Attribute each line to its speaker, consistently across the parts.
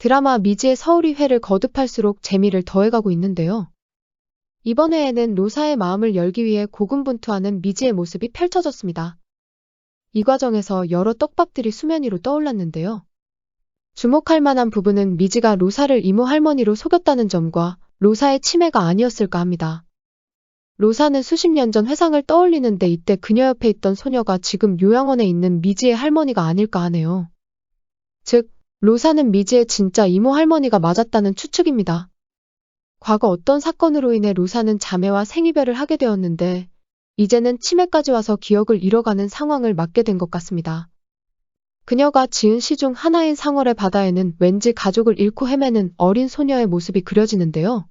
Speaker 1: 드라마 미지의 서울이 회를 거듭할수록 재미를 더해가고 있는데요. 이번 회에는 로사의 마음을 열기 위해 고군분투하는 미지의 모습이 펼쳐졌습니다. 이 과정에서 여러 떡밥들이 수면 위로 떠올랐는데요. 주목할 만한 부분은 미지가 로사를 이모 할머니로 속였다는 점과 로사의 치매가 아니었을까 합니다. 로사는 수십 년 전 회상을 떠올리는데 이때 그녀 옆에 있던 소녀가 지금 요양원에 있는 미지의 할머니가 아닐까 하네요. 즉, 로사는 미지의 진짜 이모 할머니가 맞았다는 추측입니다. 과거 어떤 사건으로 인해 로사는 자매와 생이별을 하게 되었는데 이제는 치매까지 와서 기억을 잃어가는 상황을 맞게 된 것 같습니다. 그녀가 지은 시 중 하나인 상월의 바다에는 왠지 가족을 잃고 헤매는 어린 소녀의 모습이 그려지는데요.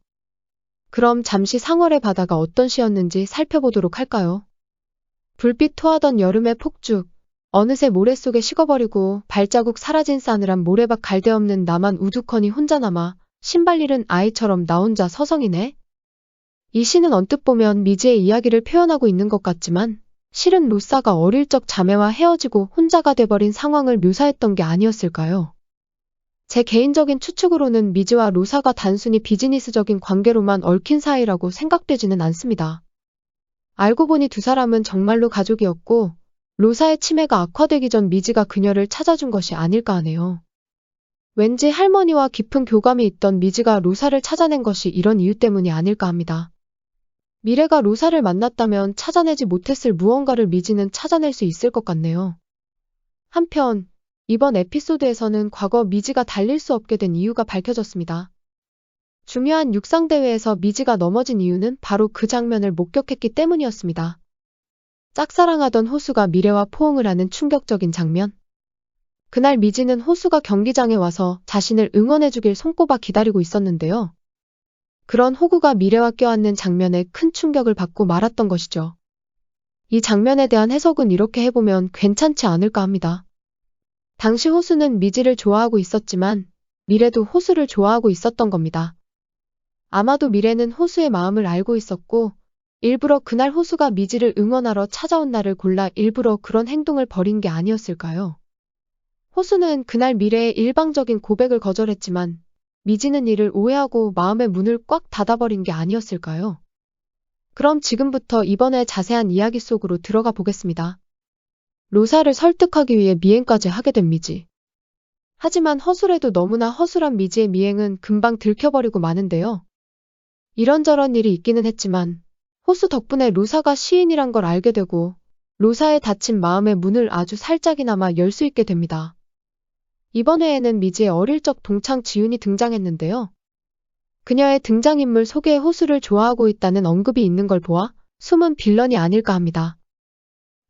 Speaker 1: 그럼 잠시 상월의 바다가 어떤 시였는지 살펴보도록 할까요? 불빛 토하던 여름의 폭죽, 어느새 모래 속에 식어버리고 발자국 사라진 싸늘한 모래밭 갈데없는 나만 우두커니 혼자 남아 신발 잃은 아이처럼 나 혼자 서성이네. 이 시는 언뜻 보면 미지의 이야기를 표현하고 있는 것 같지만 실은 로사가 어릴 적 자매와 헤어지고 혼자가 돼버린 상황을 묘사했던 게 아니었을까요? 제 개인적인 추측으로는 미지와 로사가 단순히 비즈니스적인 관계로만 얽힌 사이라고 생각되지는 않습니다. 알고 보니 두 사람은 정말로 가족이었고 로사의 치매가 악화되기 전 미지가 그녀를 찾아준 것이 아닐까 하네요. 왠지 할머니와 깊은 교감이 있던 미지가 로사를 찾아낸 것이 이런 이유 때문이 아닐까 합니다. 미래가 로사를 만났다면 찾아내지 못했을 무언가를 미지는 찾아낼 수 있을 것 같네요. 한편 이번 에피소드에서는 과거 미지가 달릴 수 없게 된 이유가 밝혀졌습니다. 중요한 육상대회에서 미지가 넘어진 이유는 바로 그 장면을 목격했기 때문이었습니다. 짝사랑하던 호수가 미래와 포옹을 하는 충격적인 장면. 그날 미지는 호수가 경기장에 와서 자신을 응원해주길 손꼽아 기다리고 있었는데요. 그런 호구가 미래와 껴안는 장면에 큰 충격을 받고 말았던 것이죠. 이 장면에 대한 해석은 이렇게 해보면 괜찮지 않을까 합니다. 당시 호수는 미지를 좋아하고 있었지만 미래도 호수를 좋아하고 있었던 겁니다. 아마도 미래는 호수의 마음을 알고 있었고 일부러 그날 호수가 미지를 응원하러 찾아온 날을 골라 일부러 그런 행동을 벌인 게 아니었을까요? 호수는 그날 미래의 일방적인 고백을 거절했지만 미지는 이를 오해하고 마음의 문을 꽉 닫아버린 게 아니었을까요? 그럼 지금부터 이번에 자세한 이야기 속으로 들어가 보겠습니다. 로사를 설득하기 위해 미행까지 하게 된 미지. 하지만 허술해도 너무나 허술한 미지의 미행은 금방 들켜버리고 마는데요. 이런저런 일이 있기는 했지만 호수 덕분에 로사가 시인이란 걸 알게 되고 로사의 닫힌 마음의 문을 아주 살짝이나마 열 수 있게 됩니다. 이번 회에는 미지의 어릴 적 동창 지윤이 등장했는데요. 그녀의 등장인물 소개에 호수를 좋아하고 있다는 언급이 있는 걸 보아 숨은 빌런이 아닐까 합니다.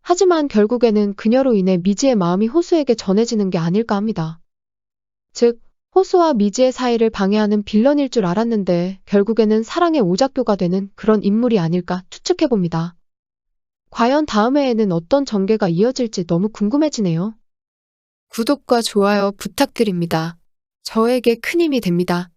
Speaker 1: 하지만 결국에는 그녀로 인해 미지의 마음이 호수에게 전해지는 게 아닐까 합니다. 즉, 호수와 미지의 사이를 방해하는 빌런일 줄 알았는데 결국에는 사랑의 오작교가 되는 그런 인물이 아닐까 추측해봅니다. 과연 다음 회에는 어떤 전개가 이어질지 너무 궁금해지네요. 구독과 좋아요 부탁드립니다. 저에게 큰 힘이 됩니다.